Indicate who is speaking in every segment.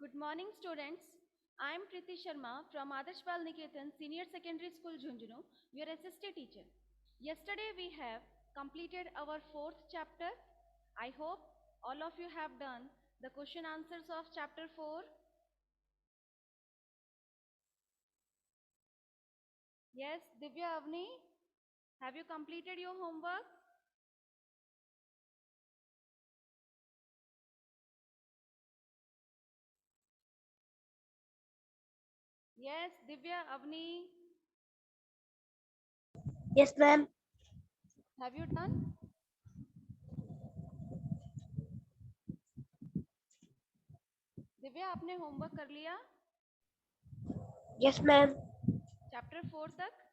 Speaker 1: Good morning, students. I am Priti Sharma from Adarsh Bal Niketan Senior Secondary School, Jhunjhunu, your SST teacher. Yesterday we have completed our fourth chapter. I hope all of you have done the question answers of chapter 4. Yes, Divya Avni, have you completed your homework? Yes, Divya Avni,
Speaker 2: Yes, ma'am.
Speaker 1: have you done? Divya आपने homework कर लिया
Speaker 2: Yes, ma'am.
Speaker 1: Chapter 4 तक?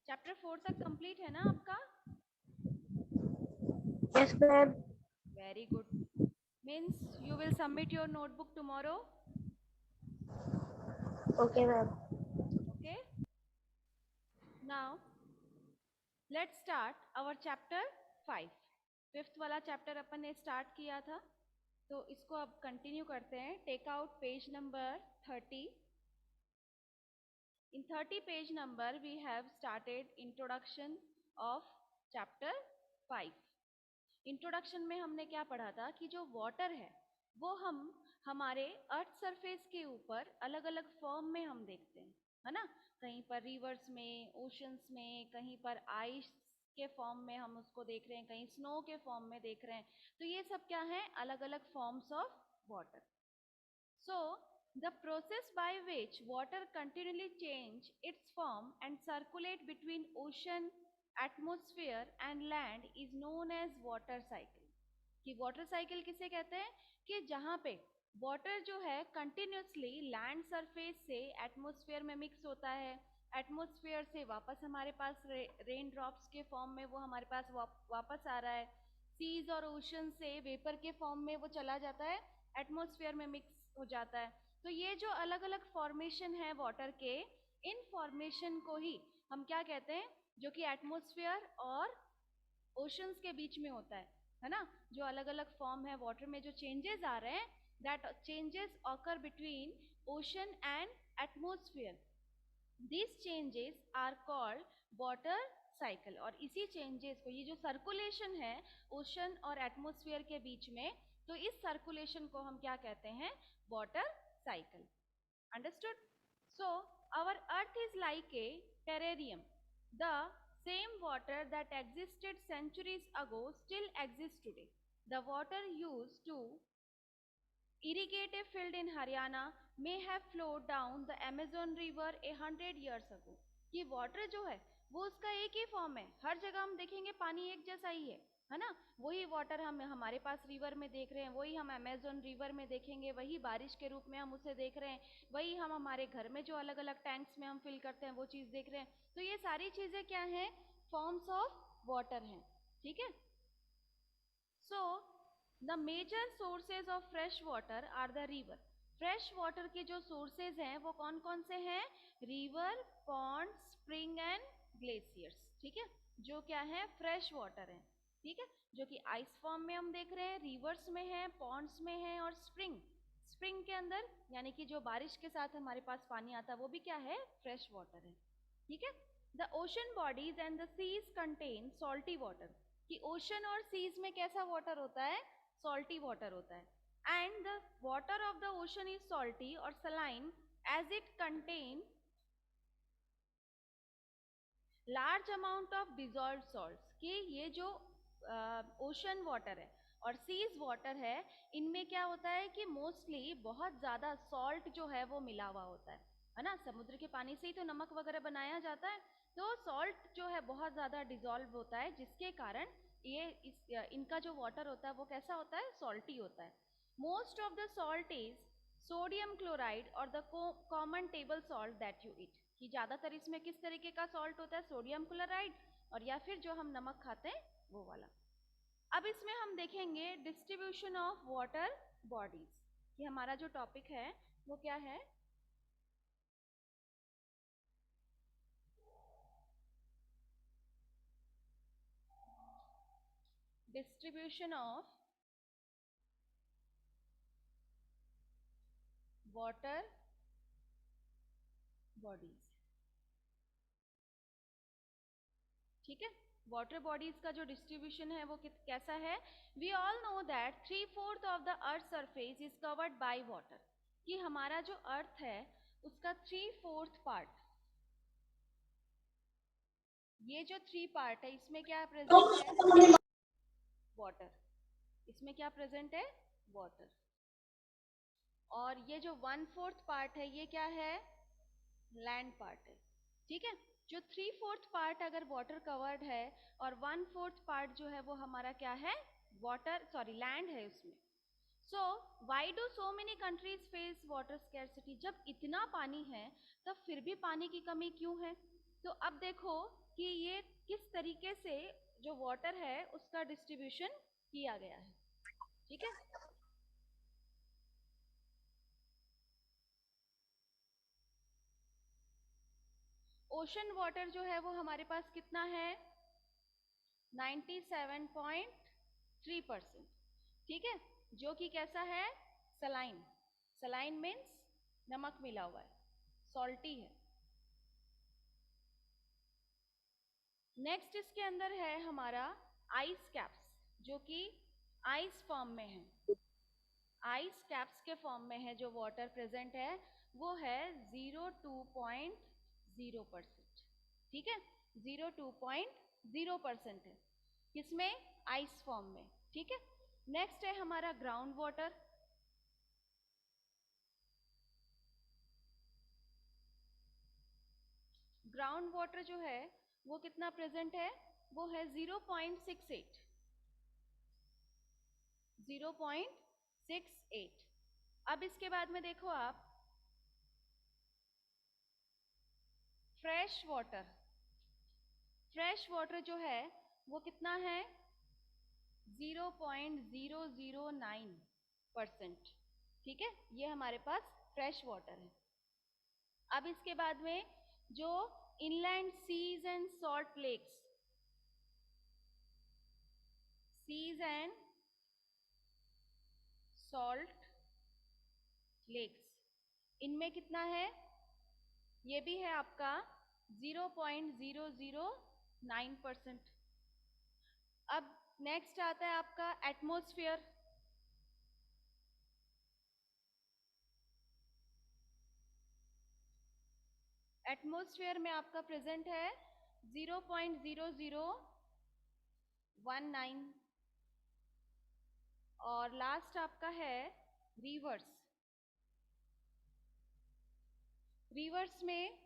Speaker 1: Chapter 4 तक complete है ना आपका?
Speaker 2: Yes, ma'am.
Speaker 1: Very good. Means you will submit your notebook tomorrow.
Speaker 2: Okay, ma'am.
Speaker 1: Okay. Now let's start our chapter 5. Fifth वाला chapter अपन ने स्टार्ट किया था, तो इसको अब कंटिन्यू करते हैं. Take out page number 30. In 30 page number we have started introduction of chapter 5. Introduction में हमने क्या पढ़ा था कि जो वाटर है वो हम हमारे अर्थ सरफेस के ऊपर अलग अलग फॉर्म में हम देखते हैं, है ना. कहीं पर रिवर्स में, ओशंस में, कहीं पर आइस के फॉर्म में हम उसको देख रहे हैं, कहीं स्नो के फॉर्म में देख रहे हैं. तो ये सब क्या है, अलग अलग forms of water. So the process by which water continually change its form and circulate between ocean, atmosphere and land is known as water cycle. कि वाटर साइकिल किसे कहते हैं कि जहाँ पे वाटर जो है कंटिन्यूसली लैंड सरफेस से एटमॉस्फेयर में मिक्स होता है, एटमॉस्फेयर से वापस हमारे पास रेन ड्रॉप्स के फॉर्म में वो हमारे पास वापस आ रहा है, सीज और ओशन से वेपर के फॉर्म में वो चला जाता है, एटमॉस्फेयर में मिक्स हो जाता है. तो ये जो अलग अलग फॉर्मेशन है वाटर के, इन फॉर्मेशन को ही हम क्या कहते हैं, जो कि एटमॉस्फेयर और ओशंस के बीच में होता है ना. जो अलग अलग फॉर्म है वाटर में, जो चेंजेस आ रहे हैं, that changes occur between ocean and atmosphere. these changes are called water cycle. और इसी चेंजेस को, ये जो सर्कुलेशन है ओशन और एटमॉस्फेयर के बीच में, तो इस सर्कुलेशन को हम क्या कहते हैं, water cycle. Understood? So our earth is like a terrarium. The same water that existed centuries ago still exists today. The water used to irrigate a field in Haryana may have flowed down the Amazon river 100 years ago. कि water जो है वो उसका एक ही form है, हर जगह हम देखेंगे पानी एक जैसा ही है ना. वही वाटर हम हमारे पास रिवर में देख रहे हैं, वही हम अमेजोन रिवर में देखेंगे, वही बारिश के रूप में हम उसे देख रहे हैं, वही हम हमारे घर में जो अलग अलग टैंक्स में हम फिल करते हैं वो चीज़ देख रहे हैं. तो ये सारी चीज़ें क्या हैं, फॉर्म्स ऑफ वाटर हैं. ठीक है. So the major sources of fresh water are the river. Fresh water के जो सोर्सेज हैं वो कौन कौन से हैं, river, pond, spring and glaciers. ठीक है, जो क्या है, फ्रेश वाटर है. ठीक है, जो कि आइस फॉर्म में हम देख रहे हैं, रिवर्स में है, पॉन्ड्स में है और स्प्रिंग, स्प्रिंग के अंदर यानी कि जो बारिश के साथ हमारे पास पानी आता है वो भी क्या है, फ्रेश वाटर है. ठीक है. The ocean bodies and the seas contain salty water. कि ओशन और सीज में कैसा वाटर होता है, सॉल्टी वाटर होता है. And the water of the ocean is salty और saline as it contain large amount of dissolve salts. कि ये जो ओशन वाटर है और सीज वाटर है, इनमें क्या होता है कि मोस्टली बहुत ज़्यादा सॉल्ट जो है वो मिला हुआ होता है ना. समुद्र के पानी से ही तो नमक वगैरह बनाया जाता है, तो सॉल्ट जो है बहुत ज़्यादा डिजॉल्व होता है, जिसके कारण इनका जो वाटर होता है वो कैसा होता है, सॉल्टी होता है. Most of the salt is sodium chloride और the common table salt that you eat. कि ज़्यादातर इसमें किस तरीके का सॉल्ट होता है, सोडियम क्लोराइड और या फिर जो हम नमक खाते हैं वो वाला. अब इसमें हम देखेंगे डिस्ट्रीब्यूशन ऑफ वाटर बॉडीज. ये हमारा जो टॉपिक है वो क्या है, डिस्ट्रीब्यूशन ऑफ वाटर बॉडीज, ठीक है। वाटर बॉडीज का जो डिस्ट्रीब्यूशन है वो कैसा है? We all know that 3/4 of the earth surface is covered by water, कि हमारा जो अर्थ है उसका 3/4 पार्ट, ये जो 3 पार्ट है इसमें क्या प्रेजेंट है? वाटर। इसमें क्या प्रेजेंट है? वाटर। और ये जो 1/4 पार्ट है ये क्या है? लैंड पार्ट है, ठीक है। जो 3/4 पार्ट अगर वाटर कवर्ड है और 1/4 पार्ट जो है वो हमारा क्या है? वाटर, सॉरी लैंड है उसमें। So why do so many countries face water scarcity? जब इतना पानी है तब फिर भी पानी की कमी क्यों है? तो अब देखो कि ये किस तरीके से जो वाटर है उसका डिस्ट्रीब्यूशन किया गया है, ठीक है। ओशन वाटर जो है वो हमारे पास कितना है? 97.3%, ठीक है, जो कि कैसा है? सलाइन। सलाइन मीन्स नमक मिला हुआ है, सॉल्टी है। नेक्स्ट इसके अंदर है हमारा आइस कैप्स, जो कि आइस फॉर्म में है। आइस कैप्स के फॉर्म में है जो वाटर प्रेजेंट है वो है 0.2%, ठीक है। 0.2% है किसमें? आइस फॉर्म में, ठीक है। नेक्स्ट है हमारा ग्राउंड वाटर। ग्राउंड वाटर जो है वो कितना प्रेजेंट है? वो है 0.68, 0.68। अब इसके बाद में देखो आप फ्रेश वाटर। फ्रेश वाटर जो है वो कितना है? 0.009%, ठीक है। ये हमारे पास फ्रेश वाटर है। अब इसके बाद में जो inland seas and salt lakes, seas and salt lakes, इनमें कितना है? ये भी है आपका 0.009%। अब नेक्स्ट आता है आपका एटमॉस्फेयर। एटमॉस्फेयर में आपका प्रेजेंट है 0.0019। और लास्ट आपका है रिवर्स। रिवर्स में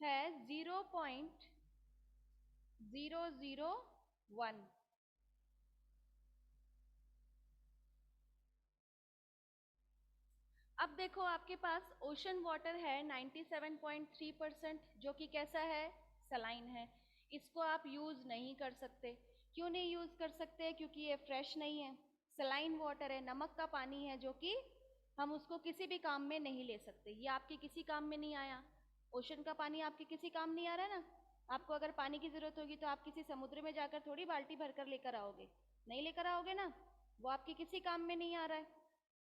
Speaker 1: है 0.001। अब देखो आपके पास ओशन वाटर है 97.3%, जो कि कैसा है? सलाइन है। इसको आप यूज नहीं कर सकते। क्यों नहीं यूज कर सकते? क्योंकि ये फ्रेश नहीं है, सलाइन वाटर है, नमक का पानी है, जो कि हम उसको किसी भी काम में नहीं ले सकते। ये आपके किसी काम में नहीं आया। ओशन का पानी आपके किसी काम नहीं आ रहा है ना। आपको अगर पानी की जरूरत होगी तो आप किसी समुद्र में जाकर थोड़ी बाल्टी भरकर लेकर आओगे, नहीं लेकर आओगे ना, वो आपके किसी काम में नहीं आ रहा है।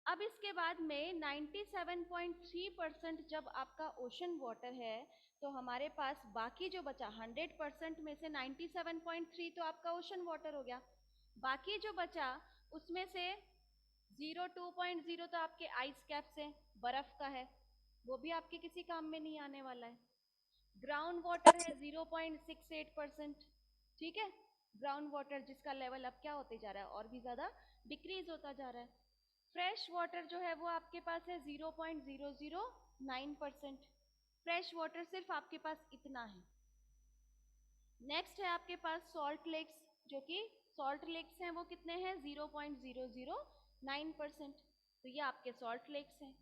Speaker 1: अब इसके बाद में 97.3% जब आपका ओशन वाटर है तो हमारे पास बाकी जो बचा 100% में से 97.3 तो आपका ओशन वाटर हो गया। बाकी जो बचा उसमें से 0.2 तो आपके आइस कैप्स हैं, बर्फ का है, वो भी आपके किसी काम में नहीं आने वाला है। ग्राउंड वाटर है 0.68%, ठीक है। ग्राउंड वाटर जिसका लेवल अब क्या होते जा रहा है? और भी ज्यादा डिक्रीज होता जा रहा है। फ्रेश वाटर जो है वो आपके पास है 0.009%। फ्रेश वाटर सिर्फ आपके पास इतना है। नेक्स्ट है आपके पास सॉल्ट लेक्स, जो कि सॉल्ट लेक्स हैं वो कितने हैं? 0.009%। तो ये आपके सॉल्ट लेक्स हैं,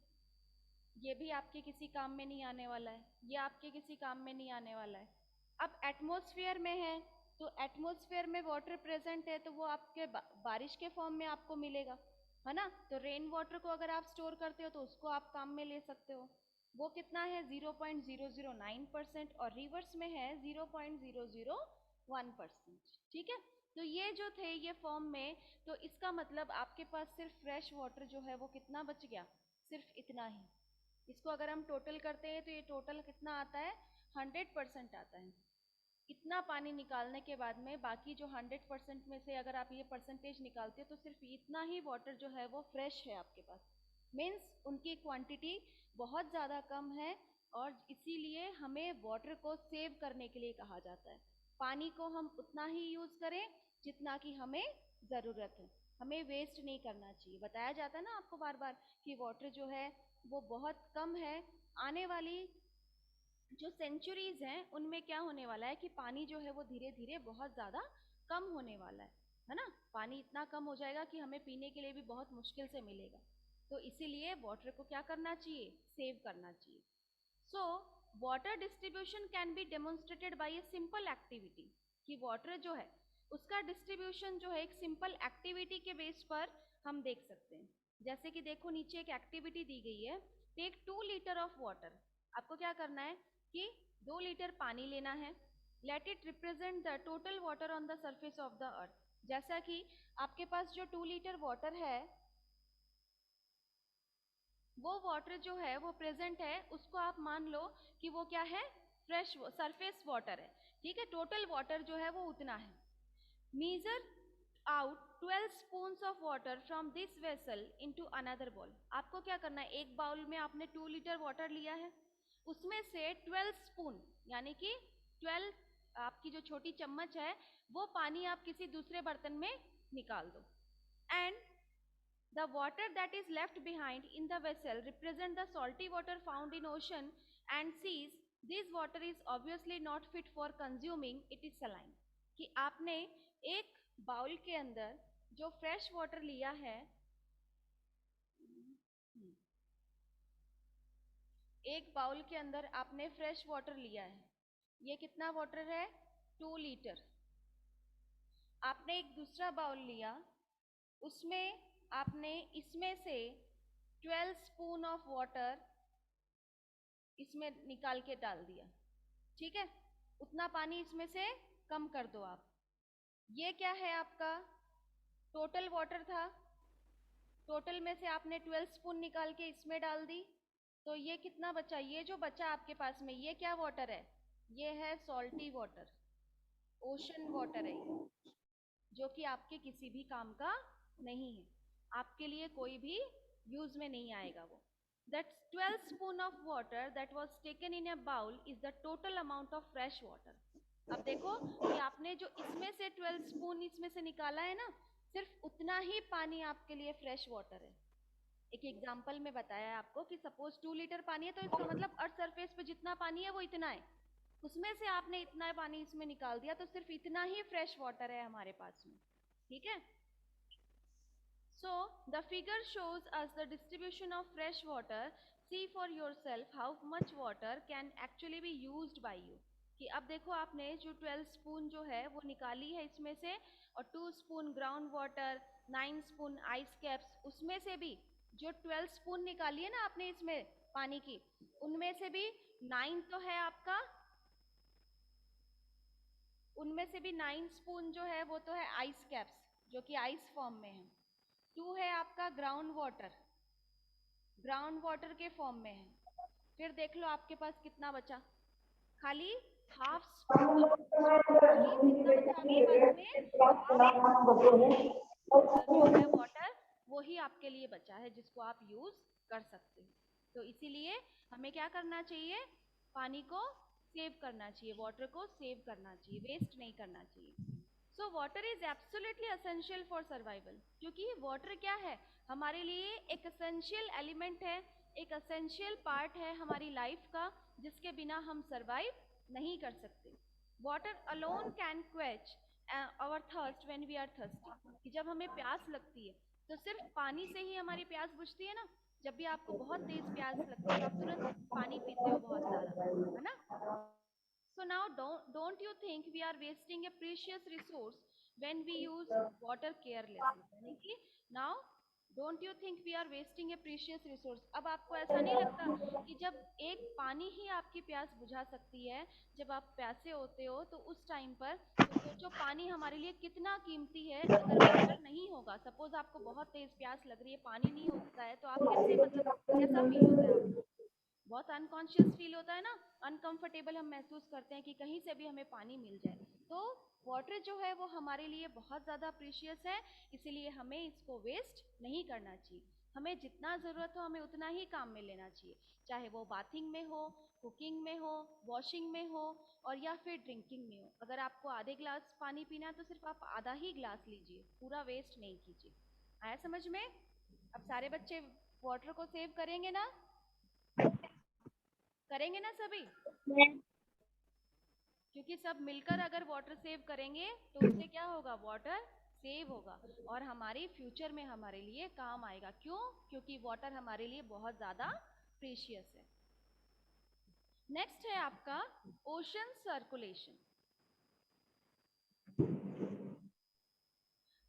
Speaker 1: ये भी आपके किसी काम में नहीं आने वाला है, ये आपके किसी काम में नहीं आने वाला है। अब एटमॉस्फेयर में है तो एटमॉस्फेयर में वाटर प्रेजेंट है तो वो आपके बारिश के फॉर्म में आपको मिलेगा, है ना। तो रेन वाटर को अगर आप स्टोर करते हो तो उसको आप काम में ले सकते हो। वो कितना है? 0.009%। और रिवर्स में है 0.001%, ठीक है। तो ये जो थे ये फॉर्म में, तो इसका मतलब आपके पास सिर्फ फ्रेश वाटर जो है वो कितना बच गया? सिर्फ इतना ही। इसको अगर हम टोटल करते हैं तो ये टोटल कितना आता है, 100% आता है। इतना पानी निकालने के बाद में बाकी जो 100% में से अगर आप ये परसेंटेज निकालते हो तो सिर्फ इतना ही वाटर जो है वो फ्रेश है आपके पास, मीन्स उनकी क्वांटिटी बहुत ज़्यादा कम है। और इसीलिए हमें वाटर को सेव करने के लिए कहा जाता है। पानी को हम उतना ही यूज़ करें जितना कि हमें ज़रूरत है, हमें वेस्ट नहीं करना चाहिए। बताया जाता है ना आपको बार बार कि वाटर जो है वो बहुत कम है, आने वाली जो सेंचुरीज हैं उनमें क्या होने वाला है कि पानी जो है वो धीरे धीरे बहुत ज़्यादा कम होने वाला है ना। पानी इतना कम हो जाएगा कि हमें पीने के लिए भी बहुत मुश्किल से मिलेगा। तो इसीलिए वाटर को क्या करना चाहिए, सेव करना चाहिए। So water distribution can be demonstrated by a simple activity, कि वाटर जो है उसका डिस्ट्रीब्यूशन जो है एक सिंपल एक्टिविटी के बेस पर हम देख सकते हैं। जैसे कि देखो नीचे एक एक्टिविटी दी गई है, टेक 2 लीटर ऑफ वाटर। आपको क्या करना है कि 2 लीटर पानी लेना है। Let it represent the total water on the surface of the अर्थ। जैसा कि आपके पास जो 2 लीटर वाटर है वो वाटर जो है वो प्रेजेंट है, उसको आप मान लो कि वो क्या है, फ्रेश सरफेस वाटर है। ठीक है, टोटल वाटर जो है वो उतना है। Measure out 12 spoons of water from this vessel into another bowl. आपको क्या करना है, एक बाउल में आपने 2 लीटर वाटर लिया है, उसमें से 12 स्पून यानी कि 12 आपकी जो छोटी चम्मच है वो पानी आप किसी दूसरे बर्तन में निकाल दो। And the water that is left behind in the vessel represent the salty water found in ocean and seas. This water is obviously not fit for consuming, it is saline। कि आपने एक बाउल के अंदर जो fresh water लिया है, एक bowl के अंदर आपने फ्रेश वाटर लिया है, ये कितना वाटर है, 2 लीटर। आपने एक दूसरा बाउल लिया, उसमें आपने इसमें से 12 स्पून ऑफ वाटर इसमें निकाल के डाल दिया। ठीक है, उतना पानी इसमें से कम कर दो आप। ये क्या है, आपका टोटल वाटर था, टोटल में से आपने 12 स्पून निकाल के इसमें डाल दी, तो ये कितना बचा, ये जो बचा आपके पास में ये क्या वाटर है, ये है सॉल्टी वाटर, ओशन वाटर है ये, जो कि आपके किसी भी काम का नहीं है, आपके लिए कोई भी यूज में नहीं आएगा वो। That 12 spoon of water that was taken in a bowl is the total amount of fresh water। अब देखो कि आपने जो इसमें से 12 स्पून इसमें से निकाला है ना, सिर्फ उतना ही पानी आपके लिए फ्रेश वाटर है। एक एग्जांपल में बताया है आपको कि सपोज 2 लीटर पानी है तो इसका मतलब अर्थ सरफेस पे जितना पानी है वो इतना है, उसमें से आपने इतना पानी इसमें निकाल दिया, तो सिर्फ इतना ही फ्रेश वाटर है हमारे पास में। ठीक है, so the figure shows us the distribution of fresh water। See for yourself how much water can actually be used by you। कि अब देखो आपने जो 12 स्पून जो है वो निकाली है इसमें से, और 2 spoon ground water, 9 spoon ice caps, उसमें से भी जो 12 स्पून निकाली है ना आपने इसमें पानी की, उनमें से भी 9 तो है आपका, उनमें से भी 9 स्पून जो है वो तो है आइस कैप्स जो कि आइस फॉर्म में है। 2 है आपका ग्राउंड वाटर, ग्राउंड वाटर के फॉर्म में है। फिर देख लो आपके पास कितना बचा, खाली हाफ स्पून, कितना बचा आपके पास में, जो है वाटर वही आपके लिए बचा है जिसको आप यूज कर सकते हैं। तो इसीलिए हमें क्या करना चाहिए, पानी को सेव करना चाहिए, वाटर को सेव करना चाहिए, वेस्ट नहीं करना चाहिए। So water is absolutely essential for survival, क्योंकि वाटर क्या है, हमारे लिए एक असेंशियल एलिमेंट है, एक असेंशियल पार्ट है हमारी लाइफ का, जिसके बिना हम सर्वाइव नहीं कर सकते। Water alone can quench our thirst when we are thirsty. कि जब हमें प्यास लगती है तो सिर्फ पानी से ही हमारी प्यास बुझती है ना। जब भी आपको बहुत तेज प्यास लगती है तो आप तुरंत पानी पीते हो बहुत सारा, है ना। So now don't you think we are wasting a precious resource when we use water carelessly? यानी कि now don't you think we are wasting a precious resource? अब आपको ऐसा नहीं लगता कि जब एक पानी ही आपकी प्यास बुझा सकती है, जब आप प्यासे होते हो तो उस टाइम पर तो सोचो पानी हमारे लिए कितना कीमती है। अगर वाटर नहीं होगा, सपोज आपको बहुत तेज प्यास लग रही है, पानी नहीं होता है, तो आप कैसे, मतलब कैसा फील होता है आपको? बहुत अनकॉन्शियस फील होता है ना, अनकंफर्टेबल हम महसूस करते हैं कि कहीं से भी हमें पानी मिल जाए। तो वाटर जो है वो हमारे लिए बहुत ज़्यादा प्रीशियस है, इसीलिए हमें इसको वेस्ट नहीं करना चाहिए। हमें जितना ज़रूरत हो हमें उतना ही काम में लेना चाहिए, चाहे वो बाथिंग में हो, कुकिंग में हो, वॉशिंग में हो, और या फिर ड्रिंकिंग में हो। अगर आपको आधे ग्लास पानी पीना है तो सिर्फ आप आधा ही ग्लास लीजिए, पूरा वेस्ट नहीं कीजिए। आया समझ में? अब सारे बच्चे वाटर को सेव करेंगे ना? करेंगे ना सभी?
Speaker 2: मैम
Speaker 1: क्योंकि सब मिलकर अगर वाटर सेव करेंगे तो उससे क्या होगा, वाटर सेव होगा और हमारी फ्यूचर में हमारे लिए काम आएगा। क्यों? क्योंकि वाटर हमारे लिए बहुत ज़्यादा प्रीशियस है। नेक्स्ट है आपका ocean circulation.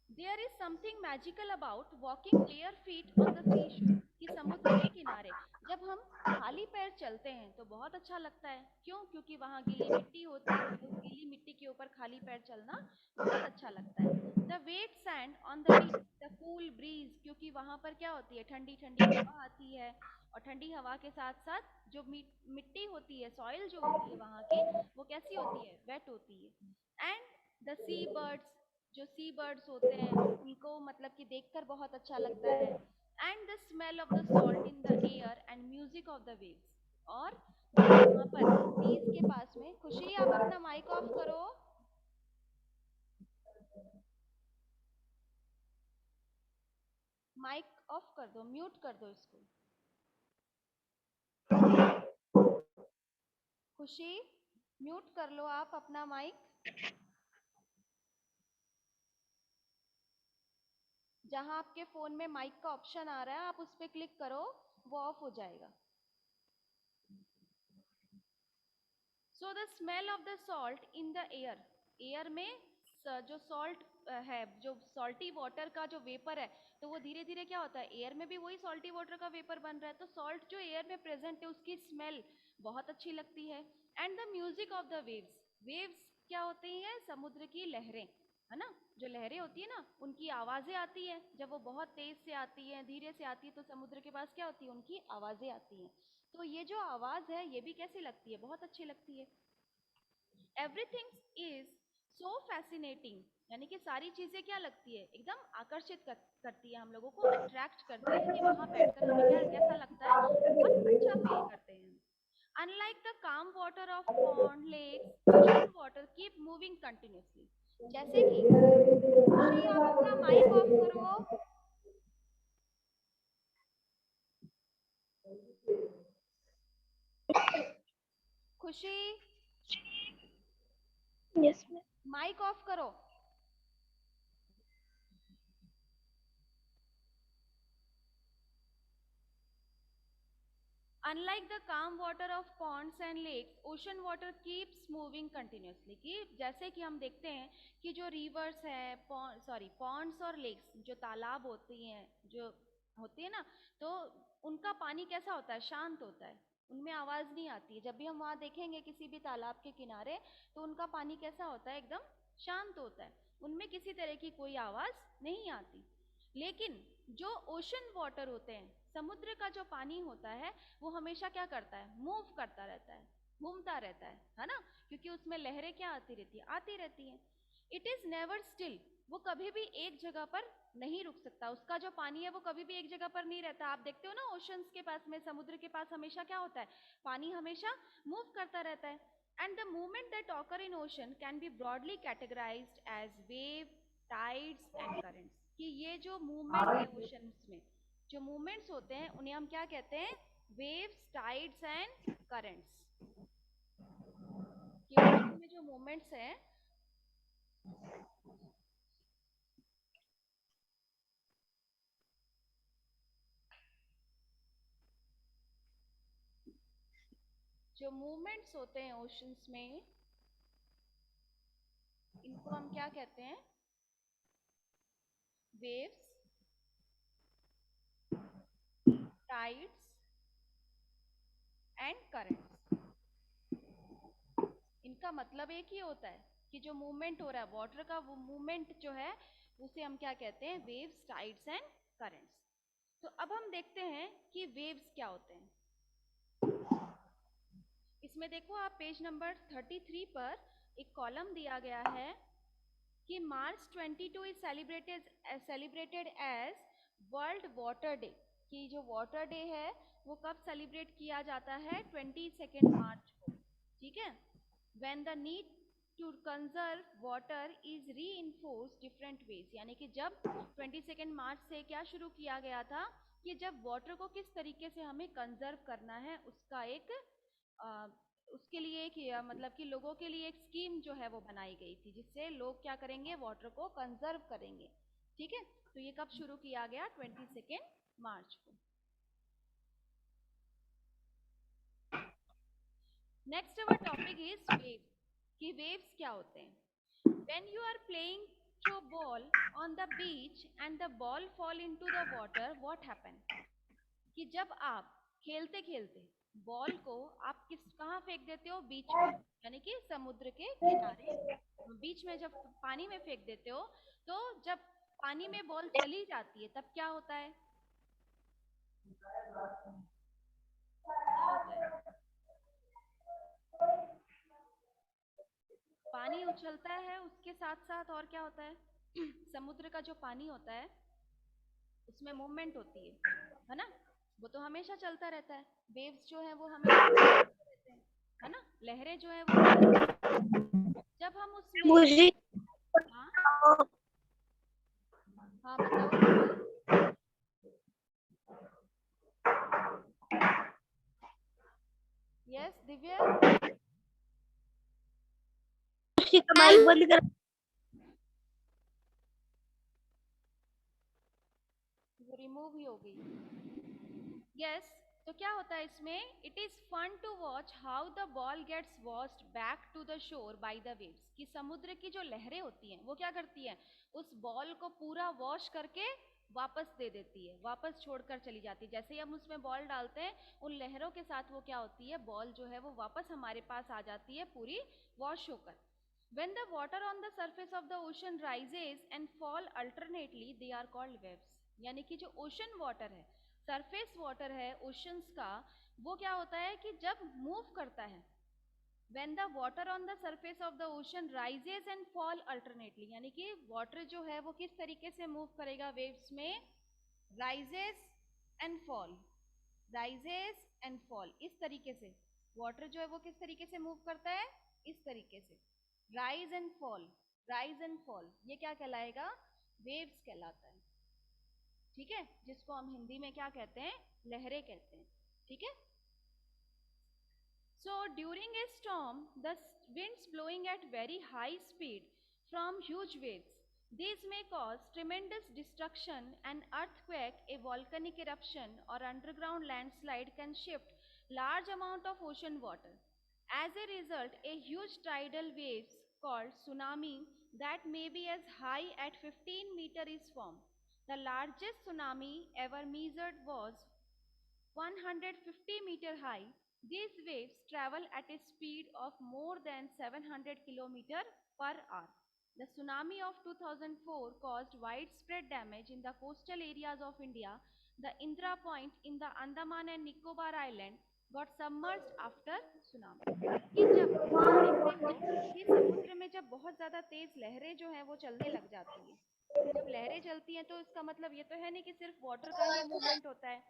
Speaker 1: There is something magical about walking bare feet on the seashore, कि समुद्र के किनारे जब हम खाली पैर चलते हैं तो बहुत अच्छा लगता है। क्यों? क्योंकि वहाँ गीली मिट्टी होती है, उस गीली मिट्टी के ऊपर खाली पैर चलना बहुत अच्छा लगता है। The wet sand on the beach, the cool breeze, क्योंकि वहाँ पर क्या होती है, ठंडी ठंडी हवा आती है, और ठंडी हवा के साथ साथ जो मिट्टी होती है, सॉइल जो होती है वहाँ की, वो कैसी होती है, वेट होती है। एंड द सी बर्ड्स, जो सी बर्ड्स होते हैं उनको मतलब कि देखकर बहुत अच्छा लगता है। And the smell of the salt in the air and music of the waves, और जो वहाँ पर सीज के पास में, खुशी आप अपना माइक ऑफ करो। माइक ऑफ कर दो, म्यूट कर दो इसको। खुशी म्यूट कर लो आप अपना माइक। जहाँ आपके फोन में माइक का ऑप्शन आ रहा है आप उस पर क्लिक करो, वो ऑफ हो जाएगा। So the smell of the salt in the air, air में जो सॉल्ट है, जो सॉल्टी वाटर का जो वेपर है, तो वो धीरे धीरे क्या होता है, एयर में भी वही सॉल्टी वाटर का वेपर बन रहा है, तो सॉल्ट जो एयर में प्रेजेंट है उसकी स्मेल बहुत अच्छी लगती है। And the music of the waves, waves क्या होती हैं, समुद्र की लहरें, है ना, जो लहरें होती है ना उनकी आवाजें आती है, जब वो बहुत तेज से आती है, धीरे से आती है, तो समुद्र के पास क्या होती है, उनकी आवाजें आती हैं। तो ये जो आवाज है ये भी कैसी लगती है, बहुत अच्छी लगती है। एवरीथिंग इज सो फैसिनेटिंग, यानी कि सारी चीजें क्या लगती है, एकदम आकर्षित करती है, हम लोगों को अट्रैक्ट करती है कि वहां बैठकर हमें क्या कैसा लगता है, बहुत अच्छा फील करते हैं। Unlike the calm water of pond, lakes, ocean water keep moving continuously, जैसे कि, खुशी आप अपना माइक ऑफ करो। Khushi
Speaker 2: yes ma'am
Speaker 1: mic off करो। Unlike the calm water of ponds and lakes, ocean water keeps moving continuously, कि जैसे कि हम देखते हैं कि जो रिवर्स है, पॉन्ड्स और लेक्स, जो तालाब होती हैं, जो होती है ना, तो उनका पानी कैसा होता है, शांत होता है, उनमें आवाज नहीं आती है। जब भी हम वहाँ देखेंगे किसी भी तालाब के किनारे, तो उनका पानी कैसा होता है, एकदम शांत होता है, उनमें किसी तरह की कोई आवाज नहीं आती। लेकिन जो ओशन वाटर होते हैं, समुद्र का जो पानी होता है, वो हमेशा क्या करता है, मूव करता रहता है, घूमता रहता है ना, क्योंकि उसमें लहरें क्या आती रहती है, आती रहती हैं। इट इज नेवर स्टिल, वो कभी भी एक जगह पर नहीं रुक सकता, उसका जो पानी है वो कभी भी एक जगह पर नहीं रहता। आप देखते हो ना ओशंस के पास में, समुद्र के पास हमेशा क्या होता है, पानी हमेशा मूव करता रहता है। And the movement that occur in ocean can be broadly categorised as wave, tides and currents, कि ये जो मूवमेंट है ओशंस में, जो मूवमेंट्स होते हैं उन्हें हम क्या कहते हैं, वेव्स, टाइड्स एंड करंट्स। कि ओशन में जो मूवमेंट्स हैं, जो मूवमेंट्स होते हैं ओशंस में, इनको हम क्या कहते हैं, वेव्स, टाइड्स एंड करंट्स। इनका मतलब एक ही होता है कि जो मूवमेंट हो रहा है वाटर का, वो मूवमेंट जो है उसे हम क्या कहते हैं, वेव्स, टाइड्स एंड करंट्स। तो अब हम देखते हैं कि वेव्स क्या होते हैं। इसमें देखो आप पेज नंबर 33 पर एक कॉलम दिया गया है कि March 22 is celebrated as world water day, कि जो वाटर डे है वो कब सेलिब्रेट किया जाता है, 22 मार्च को, ठीक है। When the need to conserve water is reinforce different ways, यानी कि जब 22 मार्च से क्या शुरू किया गया था कि जब वाटर को किस तरीके से हमें कंजर्व करना है उसका एक उसके लिए एक मतलब कि लोगों के लिए एक स्कीम जो है वो बनाई गई थी जिससे लोग क्या करेंगे, वाटर को कंजर्व करेंगे, ठीक है। तो ये कब शुरू किया गया, 22 मार्च को। Next our topic is waves, कि वेव्स क्या होते हैं। When you are playing throw ball on the beach and the ball fall into the water, what happen, कि जब आप खेलते खेलते बॉल को आप कहाँ फेंक देते हो, बीच में, यानी कि समुद्र के किनारे बीच में जब पानी में फेंक देते हो, तो जब पानी में बॉल चली जाती है तब क्या होता है, क्या होता है, पानी उछलता है, उसके साथ साथ और क्या होता है समुद्र का जो पानी होता है उसमें मूवमेंट होती है ना, वो तो हमेशा चलता रहता है। वेव्स जो है वो हमेशा रहते हैं, है ना, लहरें जो है वो, जब हम उसमें,
Speaker 2: मुझे
Speaker 1: हाँ हाँ बताओ दिव्या। यस दिव्या,
Speaker 2: माइक बंद कर।
Speaker 1: वो रिमूव ही हो गई। यस, तो क्या होता है इसमें, it is fun to watch how the ball gets washed back to the shore by the waves, कि समुद्र की जो लहरें होती हैं वो क्या करती हैं, उस बॉल को पूरा वॉश करके वापस दे देती है, वापस छोड़कर चली जाती है। जैसे ही हम उसमें बॉल डालते हैं उन लहरों के साथ वो क्या होती है, बॉल जो है वो वापस हमारे पास आ जाती है पूरी वॉश होकर। When the water on the surface of the ocean rises and fall alternately, they are called waves. यानी कि जो ओशन वाटर है, सरफेस वाटर है ओशंस का, वो क्या होता है कि जब मूव करता है, when the water on the surface of the ocean rises and fall alternately, यानी कि वाटर जो है वो किस तरीके से मूव करेगा वेव्स में, rises and fall, rises and fall, इस तरीके से वाटर जो है वो किस तरीके से मूव करता है, इस तरीके से, rise and fall, rise and fall, ये क्या कहलाएगा, वेव्स कहलाता है, ठीक है, जिसको हम हिंदी में क्या कहते हैं, लहरें कहते हैं, ठीक है। So during a storm, the winds blowing at very high speed from huge waves, these may cause tremendous destruction. An earthquake, a volcanic eruption, or underground landslide can shift large amount of ocean water. As a result, a huge tidal waves called tsunami that may be as high at 15 meters is formed. The largest tsunami ever measured was 150-meter high. These waves travel at a speed of more than 700 km per hour. The tsunami of 2004 caused widespread damage in the coastal areas of India. The Indra Point in the Andaman and Nicobar Island got submerged after tsunami. कि जब आप देखते हो कि समुद्र में जब बहुत ज़्यादा तेज लहरें जो हैं वो चलने लग जाती हैं, जब लहरें चलती हैं तो इसका मतलब ये तो है नहीं कि सिर्फ वाटर का ही मूवमेंट होता है,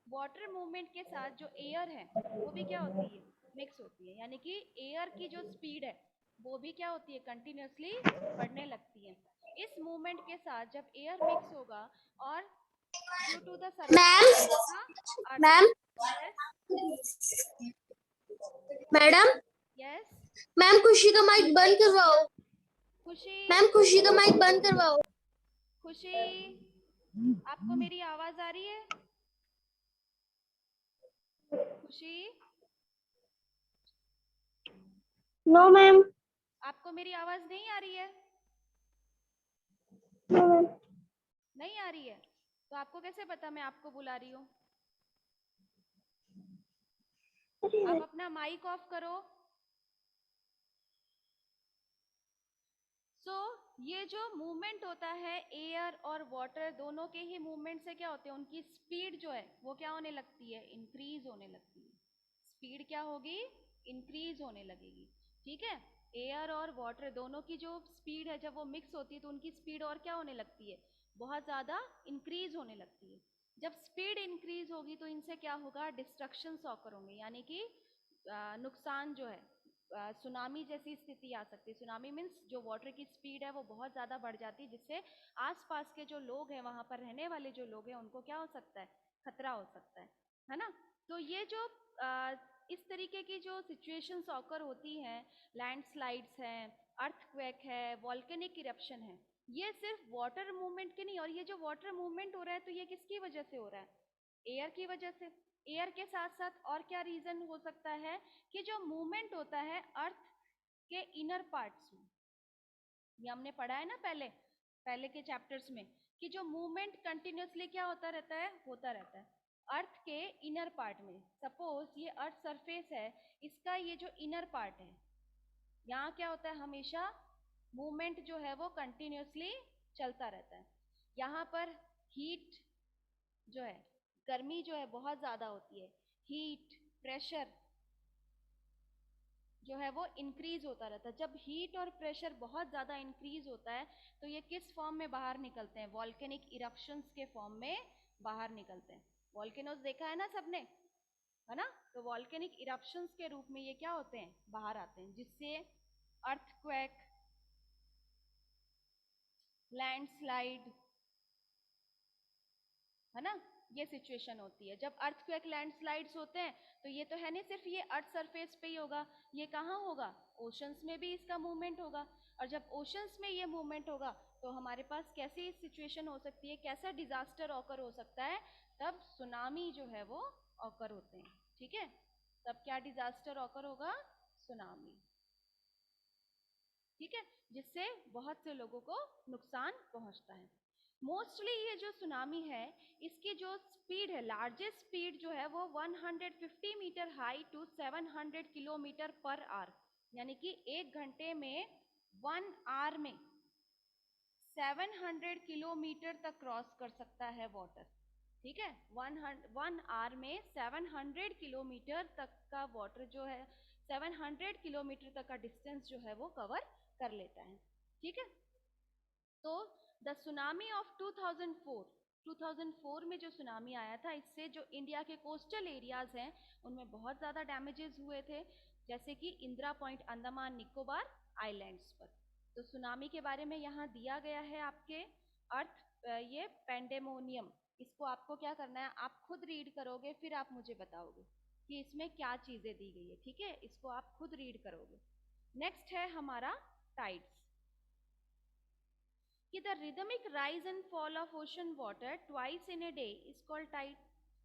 Speaker 1: वाटर मूवमेंट के साथ जो एयर है वो भी क्या होती है, मिक्स होती है, यानी कि एयर की जो स्पीड है वो भी क्या होती है, कंटिन्यूसली बढ़ने लगती है। इस मूवमेंट के साथ जब एयर मिक्स होगा और due to the
Speaker 2: ma'am,
Speaker 1: circulation,
Speaker 2: ma'am, madam,
Speaker 1: yes
Speaker 2: ma'am Khushi का माइक बंद करवाओ।
Speaker 1: खुशी,
Speaker 2: मैम खुशी का माइक बंद करवाओ।
Speaker 1: खुशी आपको मेरी आवाज आ रही है, खुशी
Speaker 2: नो मैम,
Speaker 1: आपको मेरी आवाज नहीं आ रही है,
Speaker 2: नो मैम।
Speaker 1: नहीं आ रही है, तो आपको कैसे पता मैं आपको बुला रही हूँ, आप अपना माइक ऑफ करो। ये जो मूवमेंट होता है एयर और वाटर दोनों के ही मूवमेंट से क्या होते हैं, उनकी स्पीड जो है वो क्या होने लगती है, इंक्रीज होने लगती है। स्पीड क्या होगी, इंक्रीज होने लगेगी। ठीक है, एयर और वाटर दोनों की जो स्पीड है जब वो मिक्स होती है तो उनकी स्पीड और क्या होने लगती है, बहुत ज़्यादा इंक्रीज होने लगती है। जब स्पीड इंक्रीज होगी तो इनसे क्या होगा, डिस्ट्रक्शन ऑकर होंगे, यानी कि नुकसान जो है, सुनामी जैसी स्थिति आ सकती है। सुनामी मीन्स जो वाटर की स्पीड है वो बहुत ज़्यादा बढ़ जाती है, जिससे आसपास के जो लोग हैं, वहाँ पर रहने वाले जो लोग हैं, उनको क्या हो सकता है, खतरा हो सकता है ना। तो ये जो इस तरीके की जो सिचुएशंस ऑकर होती हैं, लैंडस्लाइड्स हैं, अर्थक्वेक है, वॉल्केनिक इरप्शन है, ये सिर्फ वाटर मूवमेंट के नहीं, और ये जो वाटर मूवमेंट हो रहा है तो ये किसकी वजह से हो रहा है, एयर की वजह से। एयर के साथ साथ और क्या रीजन हो सकता है कि जो मूवमेंट होता है अर्थ के इनर पार्ट्स में, ये हमने पढ़ा है ना पहले पहले के चैप्टर्स में, कि जो मूवमेंट कंटिन्यूसली क्या होता रहता है, होता रहता है अर्थ के इनर पार्ट में। सपोज ये अर्थ सरफेस है, इसका ये जो इनर पार्ट है, यहाँ क्या होता है, हमेशा मूवमेंट जो है वो कंटिन्यूसली चलता रहता है। यहाँ पर हीट जो है, गर्मी जो है बहुत ज़्यादा होती है, हीट प्रेशर जो है वो इंक्रीज होता रहता है। जब हीट और प्रेशर बहुत ज़्यादा इंक्रीज होता है तो ये किस फॉर्म में बाहर निकलते हैं, वॉल्केनिक इरप्शंस के फॉर्म में बाहर निकलते हैं। वॉल्केनोज देखा है ना सबने, है ना, तो वॉल्केनिक इरप्शंस के रूप में ये क्या होते हैं, बाहर आते हैं, जिससे अर्थक्वेक, लैंडस्लाइड, है ना, ये सिचुएशन होती है। जब अर्थक्वेक लैंडस्लाइड्स होते हैं तो ये तो है नहीं सिर्फ ये अर्थ सरफेस पे ही होगा, ये कहाँ होगा, ओशंस में भी इसका मूवमेंट होगा। और जब ओशंस में ये मूवमेंट होगा तो हमारे पास कैसी सिचुएशन हो सकती है, कैसा डिजास्टर ऑकर हो सकता है, तब सुनामी जो है वो ऑकर होते हैं। ठीक है, तब क्या डिजास्टर ऑकर होगा, सुनामी। ठीक है, जिससे बहुत से लोगों को नुकसान पहुंचता है। मोस्टली ये जो सुनामी है, इसकी जो स्पीड है, लार्जेस्ट स्पीड जो है वो 150 metre high to 700 kilometre per hour, यानी कि 1 घंटे में 1 आवर में 700 किलोमीटर तक क्रॉस कर सकता है वाटर। ठीक है, 1 आवर में 700 किलोमीटर तक का वाटर जो है, 700 किलोमीटर तक का डिस्टेंस जो है वो कवर कर लेता है। ठीक है, तो द सुनामी ऑफ 2004 में जो सुनामी आया था, इससे जो इंडिया के कोस्टल एरियाज हैं उनमें बहुत ज़्यादा डैमेजेस हुए थे, जैसे कि इंदिरा पॉइंट, अंडमान निकोबार आइलैंड्स पर। तो सुनामी के बारे में यहाँ दिया गया है आपके अर्थ, ये पेंडेमोनियम, इसको आपको क्या करना है, आप खुद रीड करोगे फिर आप मुझे बताओगे कि इसमें क्या चीज़ें दी गई है। ठीक है, इसको आप खुद रीड करोगे। नेक्स्ट है हमारा टाइड्स, कि the rhythmic rise and fall of ocean water twice in a day is called tide.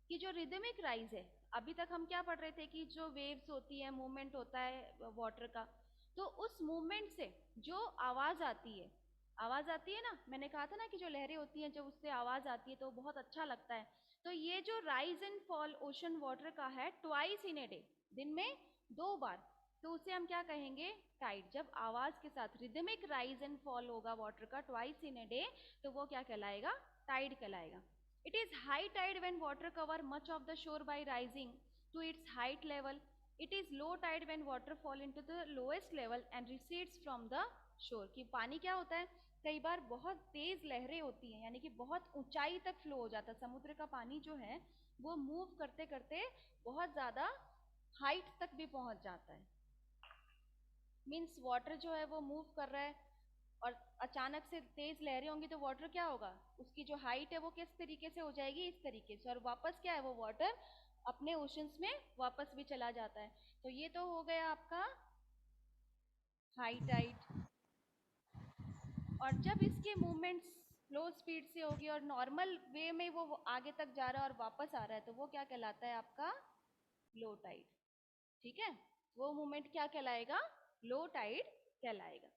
Speaker 1: कि जो रिदमिक राइज है, अभी तक हम क्या पढ़ रहे थे कि जो वेव्स होती है, मूवमेंट होता है वाटर का, तो उस मूवमेंट से जो आवाज आती है, आवाज आती है ना, मैंने कहा था ना कि जो लहरें होती हैं जब उससे आवाज आती है तो बहुत अच्छा लगता है। तो ये जो rise and fall ocean water का है ट्वाइस इन ए डे, दिन में 2 बार, तो उसे हम क्या कहेंगे, टाइड। जब आवाज के साथ रिदमिक राइज एंड फॉल होगा वाटर का ट्वाइस इन ए डे, तो वो क्या कहलाएगा, टाइड कहलाएगा। It is high tide when water cover much of the shore by rising to its height level. It is low tide when water fall into the lowest level and recedes from the shore. कि पानी क्या होता है, कई बार बहुत तेज लहरें होती हैं, यानी कि बहुत ऊंचाई तक फ्लो हो जाता है। समुद्र का पानी जो है वो मूव करते करते बहुत ज्यादा हाइट तक भी पहुंच जाता है। मीन्स वाटर जो है वो मूव कर रहा है और अचानक से तेज लहरें होंगी तो वाटर क्या होगा, उसकी जो हाइट है वो किस तरीके से हो जाएगी, इस तरीके से, और वापस क्या है, वो वाटर अपने ओशंस में वापस भी चला जाता है। तो ये तो हो गया आपका हाई टाइड। और जब इसके मूवमेंट्स स्लो स्पीड से होगी और नॉर्मल वे में वो आगे तक जा रहा है और वापस आ रहा है, तो वो क्या कहलाता है आपका, लो टाइड। ठीक है, वो मूवमेंट क्या कहलाएगा, लो टाइड कहलाएगा।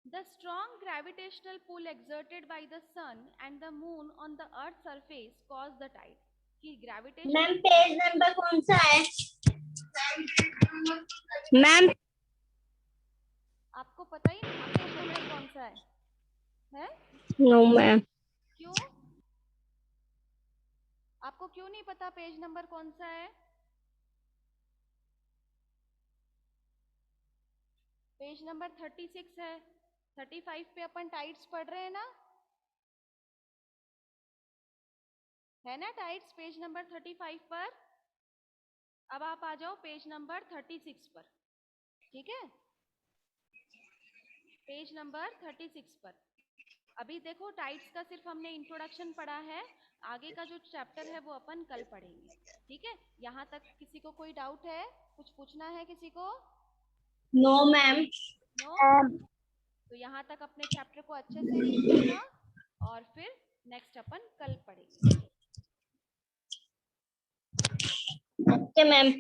Speaker 1: The strong gravitational pull exerted by the sun and the moon on the earth's surface cause the tide. कि gravitational,
Speaker 2: मैम पेज नंबर कौन सा है मैम?
Speaker 1: आपको पता ही नहीं पेज नंबर कौन सा है?
Speaker 2: No ma'am.
Speaker 1: क्यों, आपको क्यों नहीं पता पेज नंबर कौन सा है? पेज नंबर 36 है, 35 पे अपन टाइड्स पढ़ रहे हैं ना, है ना टाइड्स पेज नंबर 35 पर। अब आप आ जाओ पेज नंबर 36 पर, ठीक है, पेज नंबर 36 पर। अभी देखो टाइड्स का सिर्फ हमने इंट्रोडक्शन पढ़ा है, आगे का जो चैप्टर है वो अपन कल पढ़ेंगे, ठीक है। यहाँ तक किसी को कोई डाउट है, कुछ पूछना है किसी को?
Speaker 2: No ma'am.
Speaker 1: नो। तो यहाँ तक अपने चैप्टर को अच्छे से रीड करना और फिर नेक्स्ट अपन कल पढ़ेंगे।
Speaker 2: Okay ma'am.